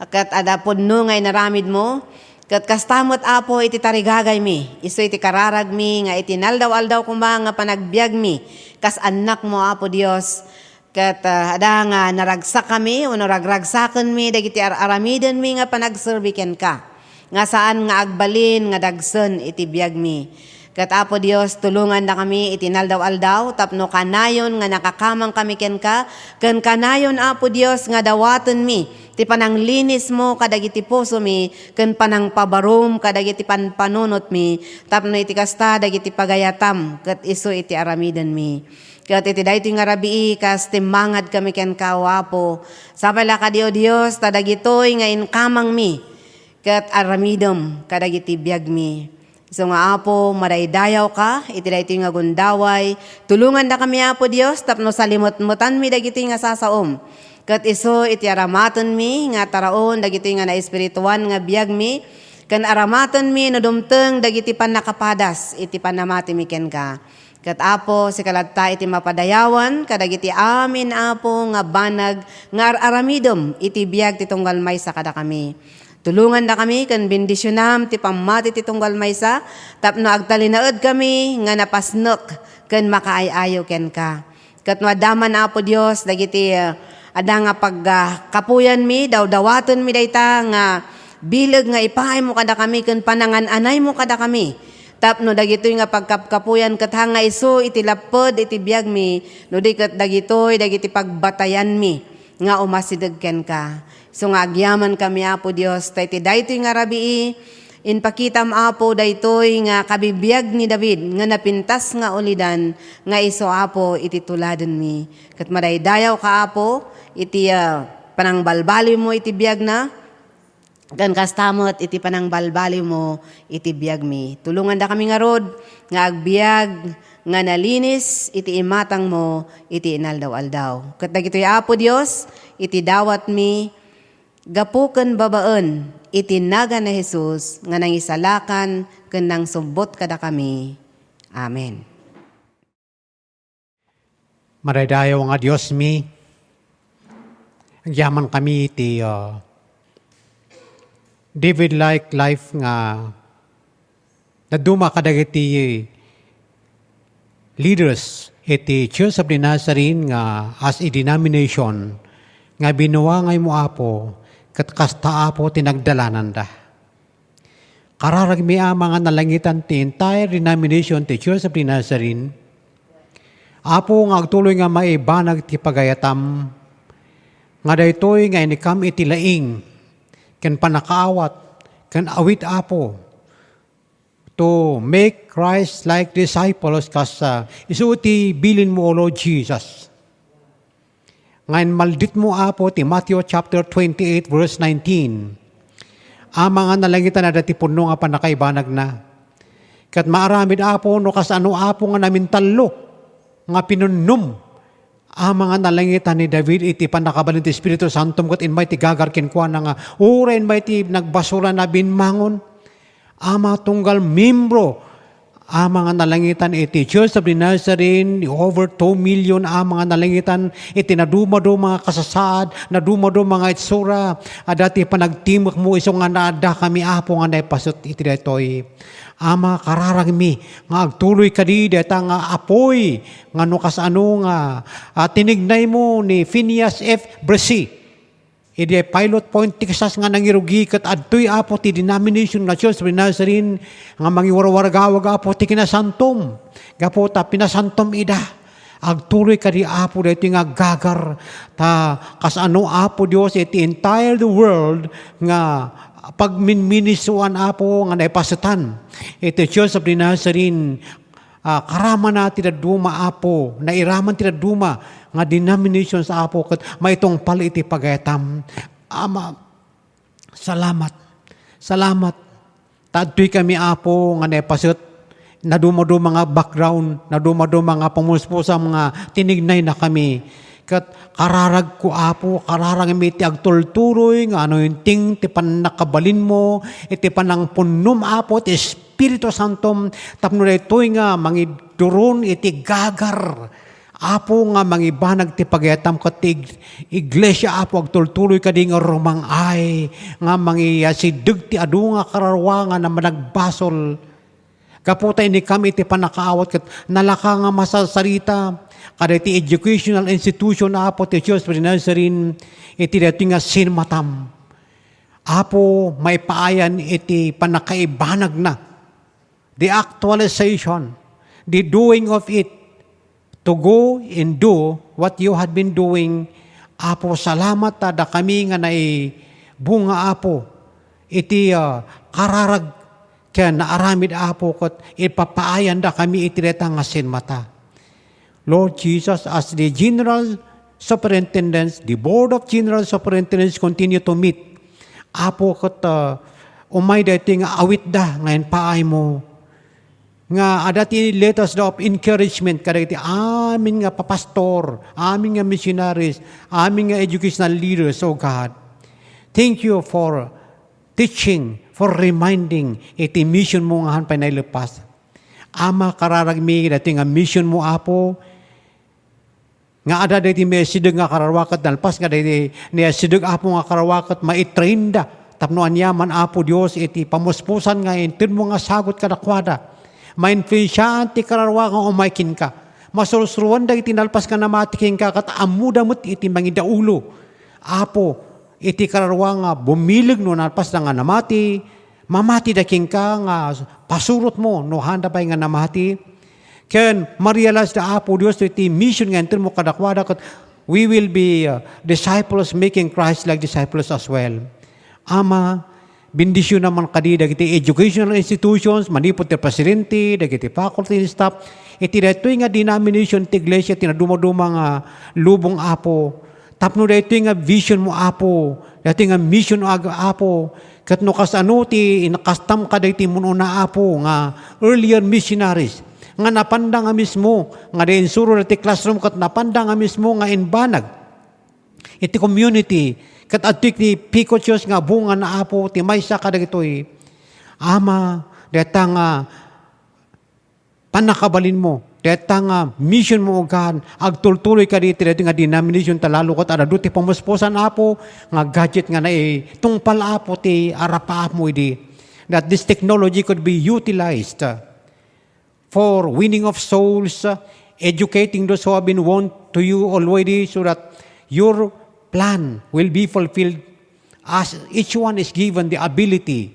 ket ada pudno nga inaramid mo ket kastamot Apo iti tarigagay mi isu iti kararag mi nga iti naldaw-aldaw kuma nga panagbiag mi kas anak mo Apo Dios ket ada nga naragsak kami uno ragragsaken mi dagiti aramiden mi nga panagserbi ken ka nga saan nga agbalin nga dagsen iti biag mi ket Apo Dios tulungan na kami iti naldaw-aldaw tapno kanayon nga nakakamang kami ken ka ken kanayon Apo Dios nga dawaten mi ti pananglinis mo kadagiti puso mi ken panang pabarom kadagiti panpanunot mi tapno iti kasta dagiti pagayatam ket isu iti aramiden mi ket iti daytoy nga rabii kas timmangad kami ken ka Apo sapala ka Dios tadagitoy nga inkamang mi ket aramidem kadagiti biag mi. So nga Apo, madaydayaw ka, iti daytoy nga gundaway. Tulungan na kami Apo Dios, tapno salimot-mutan mi dagiti nga sasaom. Ket iso iti aramaton mi, nga taraon dagiti nga naespirituan nga biag mi. Ken aramaton mi no dumteng dagiti panakapadas, iti panamati mi ken ka. Ket Apo, sikalatta iti mapadayawan, kadagiti amin Apo nga banag, nga aramidom, iti biag ti tunggal maysa kada kami. Tulungan na kami kan bendisyonam ti pamati ti tunggal maysa tapno agtalinaed kami nga napasnok ken makaayayo ken ka. Kat madaman Apo Dios dagiti ada nga kapuyan mi dawaton mi dayta nga bilag nga ipahay mo kada kami ken panangan-anay mo kada kami. Tapno dagitoy nga pagkapuyan kat hanga iso iti lapod iti biag mi no di kat dagitoy dagiti pagbatayan mi nga umasidegken ka. So nga agyaman kami Apo Dios iti daytoy nga rabii inpakitam Apo daytoy nga kabibiyag ni David nga napintas nga ulidan nga iso Apo iti tuladen mi. Kat madaydayaw ka Apo iti panangbalbali mo iti biyag na kan kastamot iti panangbalbali mo iti biyag mi. Tulungan da kami nga rod nga agbiag nga nalinis iti imatang mo iti inaldaw-aldaw. Kat dagitoy Apo Dios iti dawat mi gapuken babaen iti naga na Jesus nga nangisalakan ken nang sumbot kada kami. Amen. Maraydayaw nga Diyos mi, agyaman kami iti David-like life nga naduma kadagiti leaders iti Church of the Nazarene nga as a denomination nga binuwangay mo Apo kat kasta Apo tinagdalanan da. Kararag mi mga nalangitan ti entire denomination ti Church of the Nazarene. Apo nga agtuloy nga maibanag ti pagayatam nga daytoy nga inikam iti laing ken panakaawat ken awit Apo to make Christ like disciples kas isu ti bilin mo Lord Jesus. Ngayon maldit mo Apo ti Matthew chapter 28 verse 19. Ang mga nalangitan na dati puno nga panakaibanag na. Kat maaramid Apo no kasano Apo nga namin talo nga pinunnom. Ang mga nalangitan ni David iti panakabalin ti Espiritu Santo kat inmay ti gagarkin kwa na nga ura inmay ti nagbasura na binmangon. Ang mga tunggal membro ang mga nalangitan iti Church of the Nazarene, over 2 million ang mga nalangitan iti nadumado mga kasasaad, nadumado mga itsura, dati pa nagtimok mo isong nga naada kami Apo nga naipasot iti detoy. Ang mga kararag mi, nga agtuloy ka di deta nga apoy, nga no kasano nga tinignay mo ni Phineas F. Bresci. Idi pilot point Texas nga nangirugi kat adtoy Apo ti denomination nga Church of the Nazarene nga mangiwarwargawag Apo ti kinasantom. Gapo ta pinasantom ida. Agtuloy ka di Apo dito nga gagar ta kasano Apo Dios iti entire the world nga pagminminisuan Apo nga naipasutan. Iti Church of the Nazarene karama na tinaduma Apo, nairaman tinaduma nga denomination sa Apo kat maitong pala iti pagayatam. Ama, salamat. Salamat. Tadtoy kami Apo nga naipasot, nadumado mga background, nadumado mga pamuspusa mga tinignay na kami. Kat kararag ko Apo, kararag mi iti agtulturoy, nga ano yung ting, ti panakabalin mo, iti panang punnom Apo, iti Espiritu Santom, tapno na ito'y nga mangiduron, iti gagar. Apo nga mangibanag ti pagayatam katig iglesia Apo agtultuloy kadi nga rumangay, nga mangiyasideg ti adu nga kararwa nga na managbasol. Kaputay ni kami iti panakaawat kat nalaka nga masasarita, kada iti educational institution na Apo ti Church of the Nazarene, iti dito nga sinmatam. Apo, may paayan iti panakaibanag na. The actualization, the doing of it, to go and do what you had been doing. Apo, salamat da kami nga bunga Apo. Iti kararag kaya naaramid Apo kat ipapaayan da kami iti dito nga sinmata. Lord Jesus, as the General Superintendents, the Board of General Superintendents continue to meet. Apo kat umay dati nga awit da ngayon paay mo. Nga adati letters of encouragement kada iti amin nga papastor, amin nga missionaries, amin nga educational leaders, oh God. Thank you for teaching, for reminding iti mission mo nga hanpay nailupas. Ama kararagmi dati nga mission mo Apo, nga ada dati may sideg nga kararwakat nalpas nga dati niya sideg Apo nga kararwakat maitrain da tapnoan yaman Apo Dios iti pamuspusan nga intin mo nga sagot kadakwada. Mainfluensyahan ti kararwa nga umaikin ka. masursuruan da iti nalpas ka na matiking ka kat amudamot iti mangidaulo. Apo, iti kararwa nga bumilig no nalpas na nga namati, mamati da king ka nga pasurot mo no handa pa nga namati. Ken marialas da Apo Dios iti mission nga enter mo kadakwada kat we will be disciples making Christ like disciples as well. Ama, bendisyon naman kadi dagiti educational institutions, manipot ti presidente, dagiti faculty staff, iti daytoy nga denomination ti iglesia tinaduma-duma nga lubong Apo. Tapno daytoy nga vision mo Apo, daytoy nga mission mo Apo. Kat no kasano ti inakastam ka dayti muno na Apo nga earlier missionaries nga napandang nga mismo nga dayon suro ti classroom kat napandang nga mismo nga inbanag iti community kat adtik ni Picotios nga bunga na Apo ti maysa ka dagitoy. Ama, deta nga panakabalin mo, deta nga mission mo God, agtultuloy ka dito nga denomination talalo kat adado ti pamusposan Apo nga gadget nga na tungpal Apo ti arapa mo idi that this technology could be utilized for winning of souls, educating those who have been won to you already so that your plan will be fulfilled as each one is given the ability,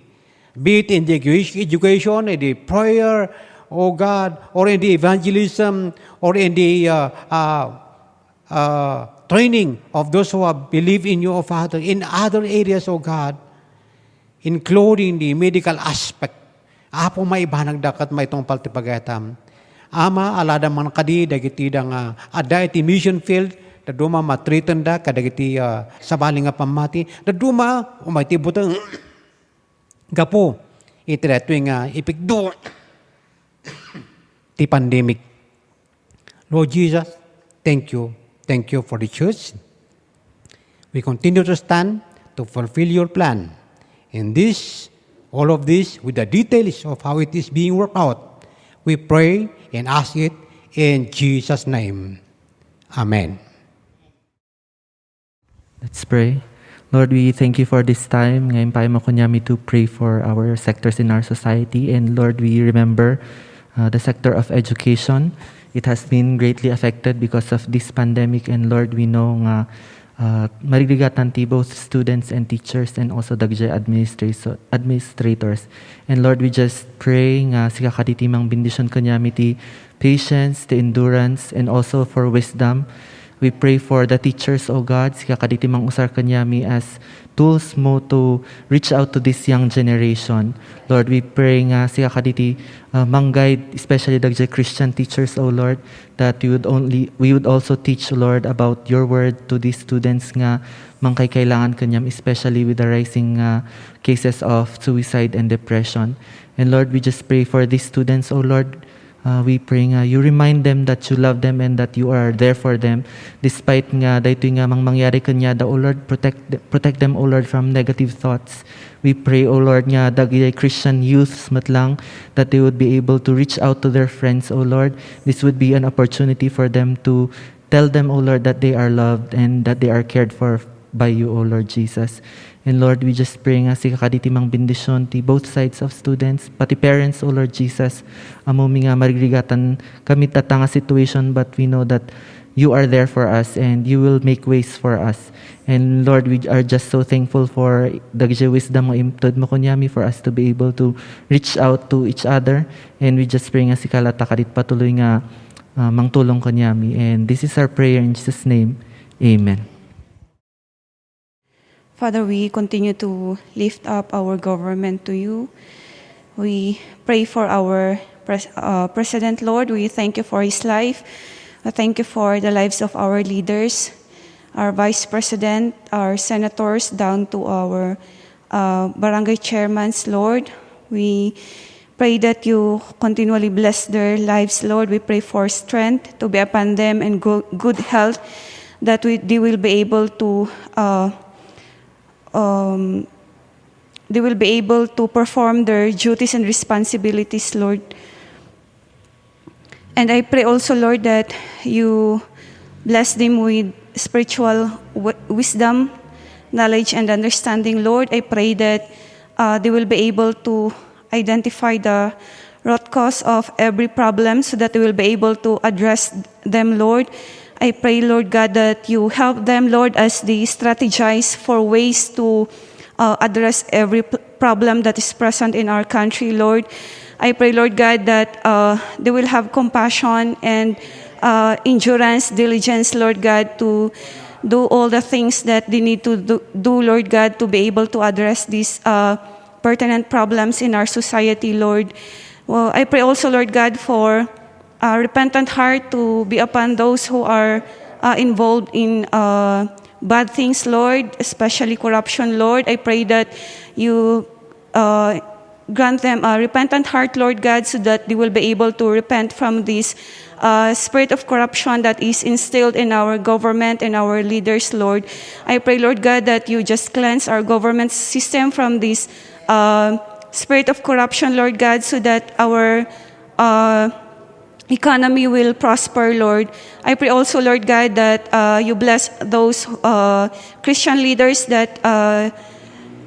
be it in the education, in the prayer, oh God, or in the evangelism, or in the training of those who have believed in you, oh Father, in other areas, oh God, including the medical aspect. Apo may ibanagdakat may itong paltipagatam. Ama, alada man kadi, dagiti da nga, ada iti mission field, da duma matritan da, kadagiti sabali nga pamati, da duma, umayti butang, gapo, itireto nga ipikdo, ti pandemic. Lord Jesus, thank you. Thank you for the church. We continue to stand to fulfill your plan. In this, all of this, with the details of how it is being worked out, we pray and ask it in Jesus' name. Amen. Let's pray. Lord, we thank you for this time. Ngayon pa mo kunyami to pray for our sectors in our society. And Lord, we remember the sector of education. It has been greatly affected because of this pandemic. And Lord, we know nga marigligatan ti both students and teachers and also dagjay administrators. And Lord, we just pray nga sika katitimang bendisyon kanyami ti patience, ti endurance, and also for wisdom. We pray for the teachers, O God, sika kaditimang usar kanyami as tools mo to reach out to this young generation. Lord, we pray nga sika kaditi mang-guide, especially the Christian teachers, O Lord, that we would also teach, Lord, about your word to these students nga mangkay kailangan kanyam, especially with the rising cases of suicide and depression. And Lord, we just pray for these students, O Lord. We pray nga you remind them that you love them and that you are there for them despite nga daytoy nga mangyari kanya da, O Lord, protect them, O Lord, from negative thoughts. We pray, O Lord, nga dagiti Christian youths matlang that they would be able to reach out to their friends, O Lord. This would be an opportunity for them to tell them, O Lord, that they are loved and that they are cared for by you, O Lord Jesus. And Lord, we just pray nga sika kaditimang bendisyon ti both sides of students, pati parents, O Lord Jesus. Amumi nga marigligatan kami tatanga situation, but we know that you are there for us and you will make ways for us. And Lord, we are just so thankful for dagiti wisdom mo imtud mo kunyami for us to be able to reach out to each other. And we just pray nga sika lata kadit patuloy nga mangtulong kunyami. And this is our prayer in Jesus' name. Amen. Father, we continue to lift up our government to you. We pray for our President, Lord. We thank you for his life. Thank you for the lives of our leaders, our Vice President, our senators, down to our barangay chairmans, Lord. We pray that you continually bless their lives, Lord. We pray for strength to be upon them and good health, that they will be able to perform their duties and responsibilities, Lord. And I pray also, Lord, that you bless them with spiritual wisdom, knowledge, and understanding, Lord. I pray that they will be able to identify the root cause of every problem so that we will be able to address them, Lord. I pray, Lord God, that you help them, Lord, as they strategize for ways to address every problem that is present in our country, Lord. I pray, Lord God, that they will have compassion and endurance, diligence, Lord God, to do all the things that they need to do, Lord God, to be able to address these pertinent problems in our society, Lord. Well, I pray also, Lord God, for a repentant heart to be upon those who are involved in bad things, Lord, especially corruption, Lord. I pray that you grant them a repentant heart, Lord God, so that they will be able to repent from this spirit of corruption that is instilled in our government and our leaders, Lord. I pray, Lord God, that you just cleanse our government system from this spirit of corruption, Lord God, so that our economy will prosper, Lord. I pray also, Lord God, that you bless those Christian leaders that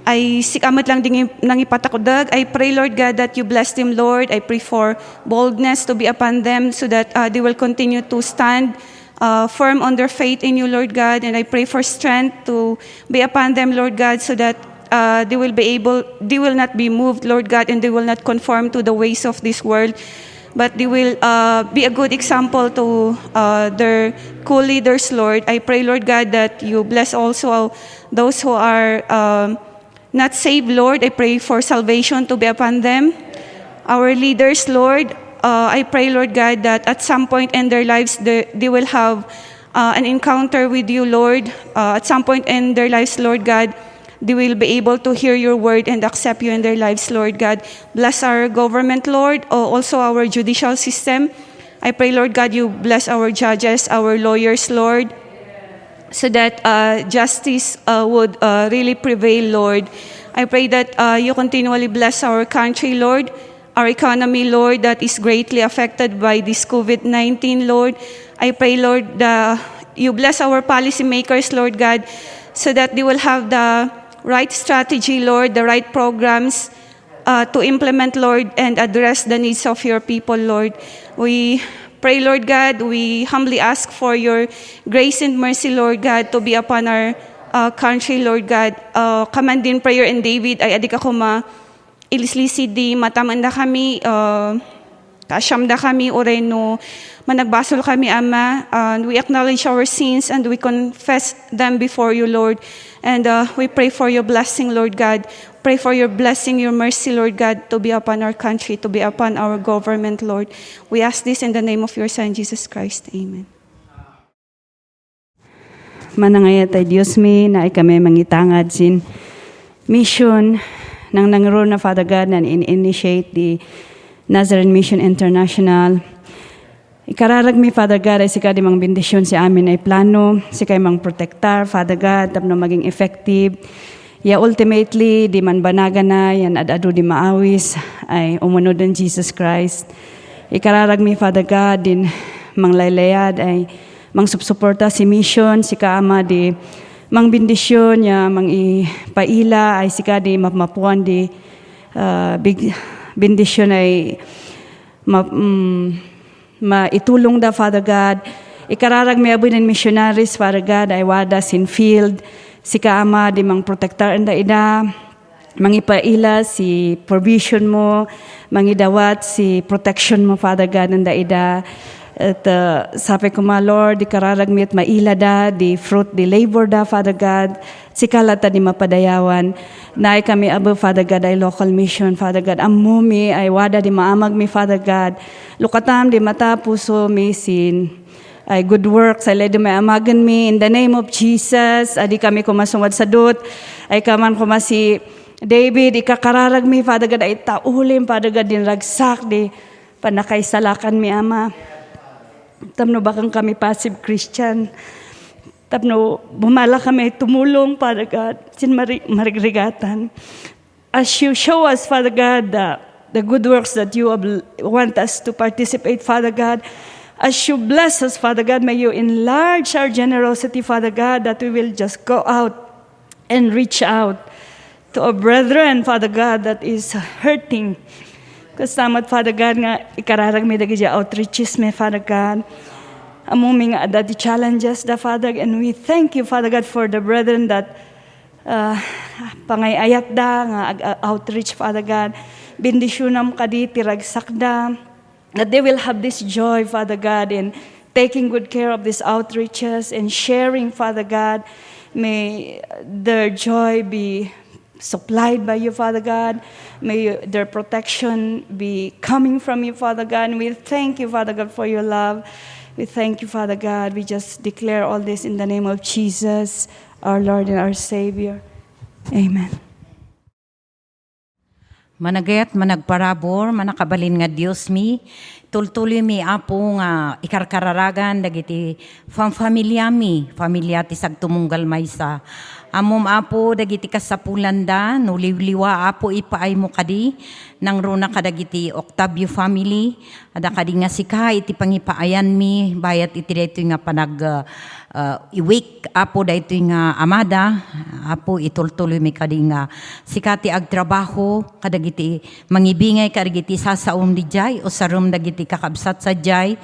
ay sikamat lang din nang ipatakudag. I pray, Lord God, that you bless them, Lord. I pray for boldness to be upon them so that they will continue to stand firm on their faith in you, Lord God. And I pray for strength to be upon them, Lord God, so that they will not be moved, Lord God, and they will not conform to the ways of this world, but they will be a good example to their co-leaders, Lord. I pray, Lord God, that you bless also those who are not saved, Lord. I pray for salvation to be upon them. Our leaders, Lord, I pray, Lord God, that at some point in their lives, they will have an encounter with you, Lord. At some point in their lives, Lord God, they will be able to hear your word and accept you in their lives, Lord God. Bless our government, Lord, also our judicial system. I pray, Lord God, you bless our judges, our lawyers, Lord, so that justice would really prevail, Lord. I pray that you continually bless our country, Lord, our economy, Lord, that is greatly affected by this COVID-19, Lord. I pray, Lord, you bless our policymakers, Lord God, so that they will have the right strategy, Lord, the right programs to implement, Lord, and address the needs of your people, Lord. We pray, Lord God, we humbly ask for your grace and mercy, Lord God, to be upon our country, Lord God. Command in prayer and David, ay adik ako ilislisid di matamanda kami, kasyamda kami, oreno, managbasol kami, Ama. We acknowledge our sins and we confess them before you, Lord. And we pray for your blessing, Lord God. Pray for your blessing, your mercy, Lord God, to be upon our country, to be upon our government, Lord. We ask this in the name of your Son, Jesus Christ. Amen. Manangaya tayo Diyos mi, na kami mangitangad sin mission ng nangro na Father God na in-initiate the Nazarene Mission International. Ikararag mi, Father God, ay sika di mang bendisyon si amin ay plano, sika mang protektar, Father God, tapno maging effective. Ya ultimately, di man banaga na, yan adado di maawis, ay umunod ng Jesus Christ. Ikararag mi, Father God, din mang laylayad, ay mang subsuporta si mission, sika Ama di mang bendisyon, ya mang ipaila, ay sika di mapuan di big bendisyon ay maitulong da, Father God. Ikararag mi abuin ng missionaries, Father God, ay wada sin field, sika Ama di mang protektar anda ida, mangipaila si provision mo, mangidawat si protection mo, Father God, anda ida. At sabi ko, Lord, di kararag mi at maila da, di fruit, di labor da, Father God, sikalata di mapadayawan. Naay kami abo, Father God, ay local mission, Father God. Amumi, ay wada di maamag mi, Father God. Lukatam di mata puso mi sin ay good works, ay ledo may amagan mi, in the name of Jesus, adi kami kumasungad sa dut, ay kaman kumasi David, ikakararag mi, Father God, ay taulim, Father God, din ragsak, di panakaisalakan mi, Ama. Tapno bakang kami passive Christian, tapno bumala kami tumulong, Father God, sin marigregatan. As you show us, Father God, the good works that you want us to participate, Father God, as you bless us, Father God, may you enlarge our generosity, Father God, that we will just go out and reach out to our brethren, Father God, that is hurting. Kastamat, Father God, nga ikararag mi dagi outreaches me, Father God. Among nga the challenges, the Father, and we thank you, Father God, for the brethren that pangayayat da nga outreach, Father God. Bendisyonam kadi tiragsak da, that they will have this joy, Father God, in taking good care of these outreaches and sharing, Father God. May their joy be supplied by you, Father God. May their protection be coming from you, Father God. And we thank you, Father God, for your love. We thank you, Father God. We just declare all this in the name of Jesus, our Lord and our Savior. Amen. Managayat, managparabor, manakabalin nga Diyos mi, tultuloy mi apo nga ikarkararagan, dagiti familia mi, familia ti sagtumunggal maysa. Amom apo, dagiti kasapulanda, nuliwliwa apo ipaay mo kadi, nang runa kadagiti Octavio family, ada kadi nga sika, iti pangipaayan mi, bayat iti dito nga iwik apo dito nga amada, apo itultuloy mi kadi nga sikati agtrabaho, kadagiti mangibingay kadagiti sasaom di jay, o sarum dagiti kakabsat sa jay,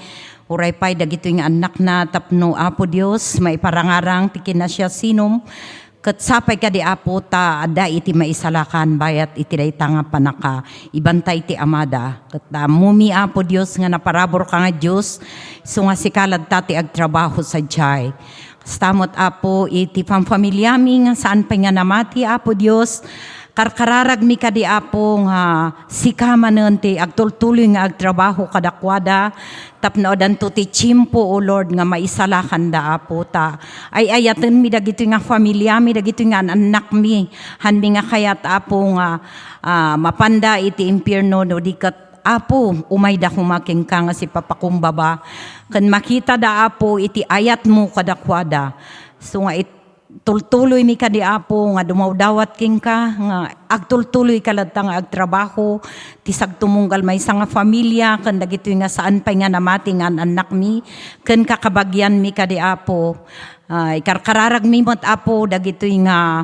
uray pay dagito nga anak na tapno apo Dios, maiparangarang tikin na siya sinom, kat sapay ka di apo ta ada iti maisalakan bayat iti dayta nga panaka ibantay ti amada. Kat mumi apo Dios nga naparabor ka nga Dios so nga sikalad tati agtrabaho sa jay. Kastamot apo iti pamfamilya mi nga saan pa nga namati apo Dios. Karkararag mi kadi apo nga sikamanen ti agtultuloy nga agtrabaho kadakwada tapno dan to ti chimpo o Lord nga maisalakan da apo ta ay ayaten mi dagito nga familia mi dagito nga anak mi handi nga kayat apo nga mapanda iti impierno no dikat apo umay da kumaking ka nga si papakumbaba kan makita da apo iti ayat mo kadakwada so nga tultuloy mi kadi apo nga dumawdawat king ka nga agtultuloy kaladta nga agtrabaho ti sagtumunggal may nga familia ken dagito nga saan pay nga namati nga anak mi ken kakabagyan mi kadi apo ikarkararag mi met apo dagito nga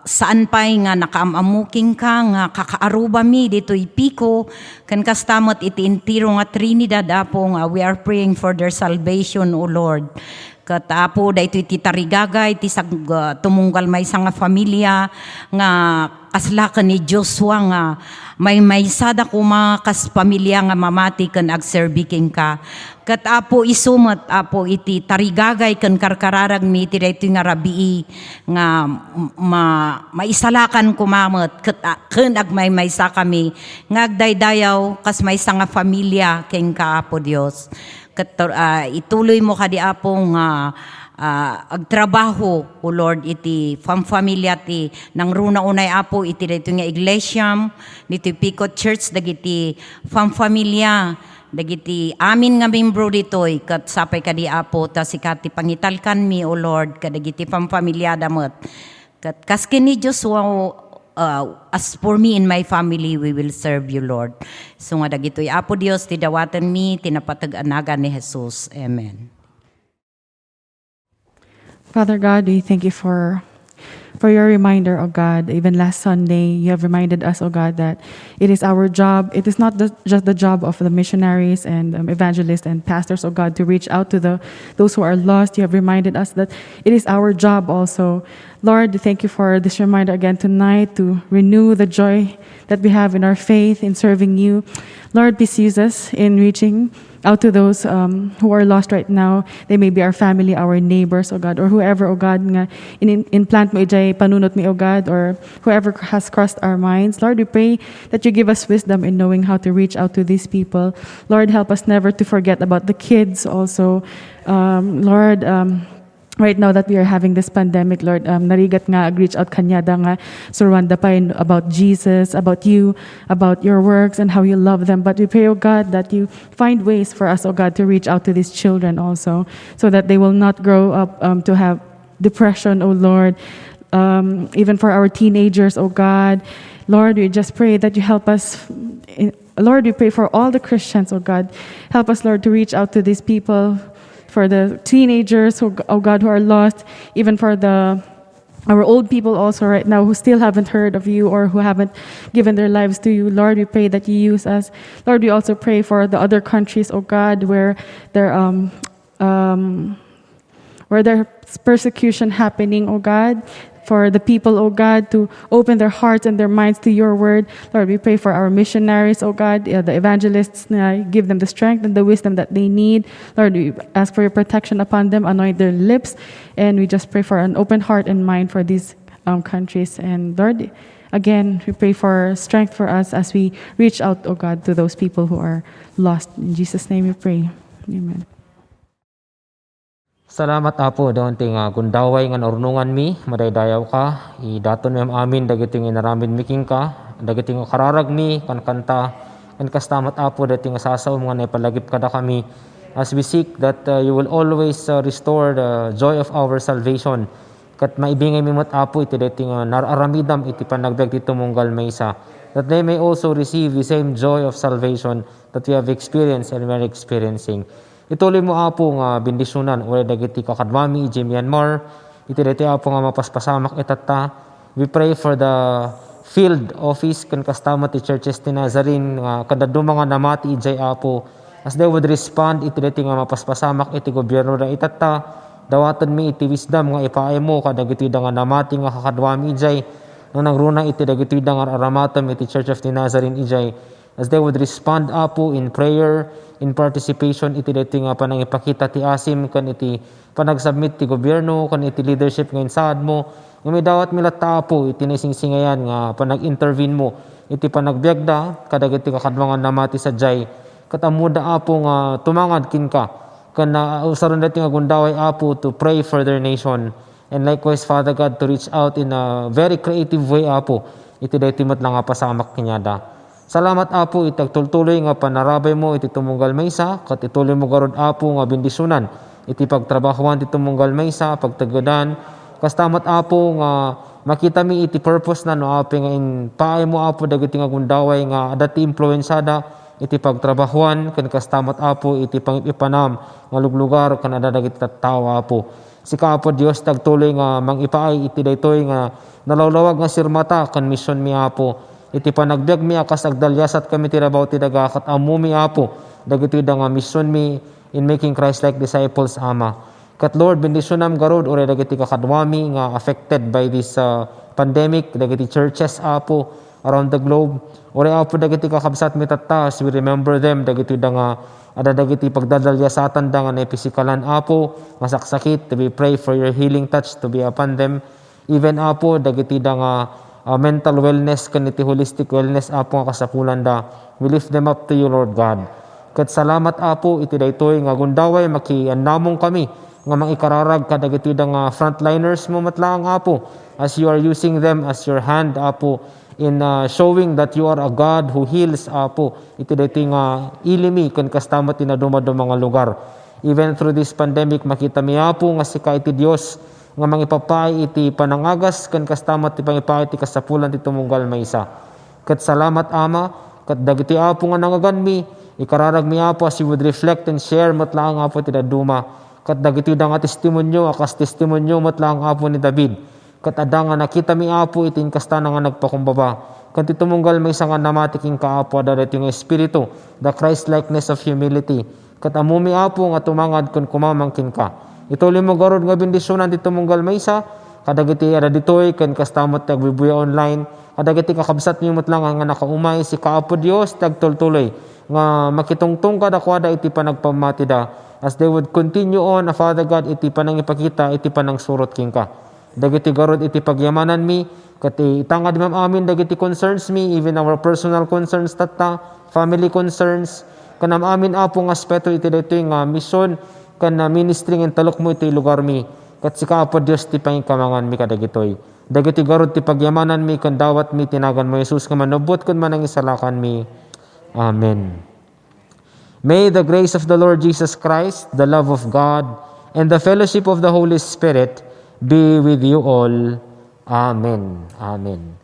saan pay nga nakaamamuking ka nga kakaaruba mi dito ipiko ken kastamot iti intiro nga Trinidad apo nga we are praying for their salvation o Lord. Katapo da ito iti tarigagay, iti tumunggal may nga familia, nga kaslakan ni Joshua nga may sada kuma kas pamilya nga mamati kan agserbiking ka. Katapo isumat apo iti tarigagay kan karkararag mi iti dayto nga rabii nga maisalakan kumamet ken agmaymaysa kami nga agdaydayaw kas may nga familia ken kaapo Dios. Ituloy mo kadi apong agtrabaho o Lord iti familia ti nang runa unay apo iti dito nga iglesia niti Picot Church dagiti familia dagiti amin nga membro ditoy kat sapay kadi apo ta sikati pangitalkan mi o Lord kadagiti familia damot kat kasken ni Joshua as for me and my family, we will serve you, Lord. So nga dagitoy apo Dios ti dawatan mi tinapatag-anagan ni Jesus. Amen. Father God, we thank you for your reminder, oh God. Even last Sunday, you have reminded us, oh God, that it is our job. It is not just the job of the missionaries and evangelists and pastors, oh God, to reach out to those who are lost. You have reminded us that it is our job also. Lord, thank you for this reminder again tonight to renew the joy that we have in our faith in serving you. Lord, please use us in reaching out to those who are lost right now. They may be our family, our neighbors, oh God, or whoever, oh God, nga in-plant mo ijay panunot mi, oh God, or whoever has crossed our minds. Lord, we pray that you give us wisdom in knowing how to reach out to these people. Lord, help us never to forget about the kids also. Lord, right now that we are having this pandemic, Lord, narigat nga reach out kanyada nga surwanda pa about Jesus, about you, about your works and how you love them. But we pray, oh God, that you find ways for us, oh God, to reach out to these children also, so that they will not grow up to have depression, oh Lord. Even for our teenagers, oh God, Lord, we just pray that you help us. Lord, we pray for all the Christians, oh God. Help us, Lord, to reach out to these people, for the teenagers, oh God, who are lost, even for the our old people also right now who still haven't heard of you or who haven't given their lives to you. Lord, we pray that you use us. Lord, we also pray for the other countries, oh God, where there's persecution happening, oh God, for the people, oh God, to open their hearts and their minds to your word. Lord, we pray for our missionaries, oh God, the evangelists, give them the strength and the wisdom that they need. Lord, we ask for your protection upon them, anoint their lips, and we just pray for an open heart and mind for these countries. And Lord, again, we pray for strength for us as we reach out, oh God, to those people who are lost. In Jesus' name we pray. Amen. Salamat Apo daon ting gundaway nga naurnungan mi madaydayaw ka idaton mi amin dagiti nga inaramid miking ka dagiti nga kararag mi kan kanta kan kastamat Apo dagiti nga sasaw nga naipalagip kada kami as we seek that you will always restore the joy of our salvation kat maibingay mi met Apo iti dagiti nga nararamidam iti panagbiag ti tumunggal maysa that they may also receive the same joy of salvation that we have experienced and we are experiencing. Ituloy mo Apo nga bendisyonan ulit dagiti kakadwami iti Myanmar. Iti dati Apo nga mapaspasamak itata. We pray for the field office kan kastama ti churches ti Nazarene nga kadaduma nga namati ijay Apo. As they would respond iti dati nga mapaspasamak iti gobyerno da itata. Dawaton mi iti wisdom nga ipaay mo kadagiti da nga namati nga kakadwami ijay. Nang nagruna iti dagiti da nga aramatom iti Church of the Nazarene ijay. As they would respond Apo in prayer, in participation, iti dati nga panangipakita ti asim, kan iti panagsubmit ti gobyerno, kan iti leadership nga insaad mo, nga may dawat milata Apo, iti naisingsingayan nga panag-intervene mo, iti panagbiagda, kadagiti kakadwangan namati sa jay, katamuda Apo nga tumangad kin ka, kan usaron dati nga gundaway Apo to pray for their nation, and likewise Father God to reach out in a very creative way Apo, iti dati mo't lang nga pasamak kinyada. Salamat Apo itagtultuloy nga panarabay mo iti tumunggal maysa kat ituloy mo garod Apo nga bendisyonan iti pagtrabahuan ti tumunggal maysa pagtagadan kastamat Apo nga makita mi iti purpose na no Apo nga in paay mo Apo dagiti nga gundaway nga dati influensada iti pagtrabahuan ken kastamat Apo iti pangipanam nga luglugar ken dagiti tattao Apo sika Apo Dios tagtuloy nga mangipaay iti daytoy nga nalawlawag nga sirmata ken mission mi Apo iti panagbiag mi akas agdalyasat kami tirabaw ti daga kat ammo mi Apo dagiti da nga mission mi in making Christ-like disciples Ama. Kat Lord bendisyonam garod ore dagiti kakadwami nga affected by this pandemic dagiti churches Apo around the globe. Ore Apo dagiti kakabsat mi tatta as we remember them dagiti da nga ada dagiti pagdadalyasatan da nga na pisikalan Apo masaksakit we pray for your healing touch to be upon them. Even Apo dagiti da nga mental wellness kaniti holistic wellness Apo nga kasapulan da. We lift them up to you Lord God. Ket salamat Apo iti daytoy nga gundaway makiannamong kami nga mangikararag kadagiti da nga frontliners mo matlaang Apo as you are using them as your hand Apo in showing that you are a God who heals Apo iti daytoy nga ilimi ken kastamat tinadumado mga lugar. Even through this pandemic makita mi Apo nga sika iti Dios nga mangipapay iti panangagas ken kastamat ti pangipay iti kasapulan ti tumunggal maysa. Ket salamat Ama ket dagiti Apo nga nangaganmi ikararag mi Apo as you would reflect and share matlaang Apo ti daduma ket dagiti da nga testimonyo akas testimonyo matlaang Apo ni David ket adda nga nakita mi Apo iti inkasta nga nagpakumbaba ket ti tumunggal maysa nga namati king kaapo ada daytoy nga espiritu the Christ likeness of humility ket ammo mi Apo nga tumangad ken kumamangkin ka. Ituloy mo garod nga bendisyonan ti tumunggal maysa kadagiti ada ditoy ken kastamot tagbibuya online kadagiti kakabsat mi metlang nga nakaumay si Kaapo Dios tagtultuloy nga makitungtong kada kuada iti panagpamati da as they would continue on Father God iti panangipakita iti panangsurot king ka dagiti garod iti pagyamanan mi ket itangad mi amin dagiti concerns mi even our personal concerns tatta family concerns kanam amin Apo nga aspeto iti daytoy nga mission kan ministry ng talok mo iti lugar mi kat si Kaapo Dios ti pangikamangan mi kadagitoy dagiti garod ti pagyamanan mi kan dawat mi tinagan mo Jesus nga manubot kun manang isalakan mi. Amen. May the grace of the Lord Jesus Christ, the love of God, and the fellowship of the Holy Spirit be with you all. Amen. Amen.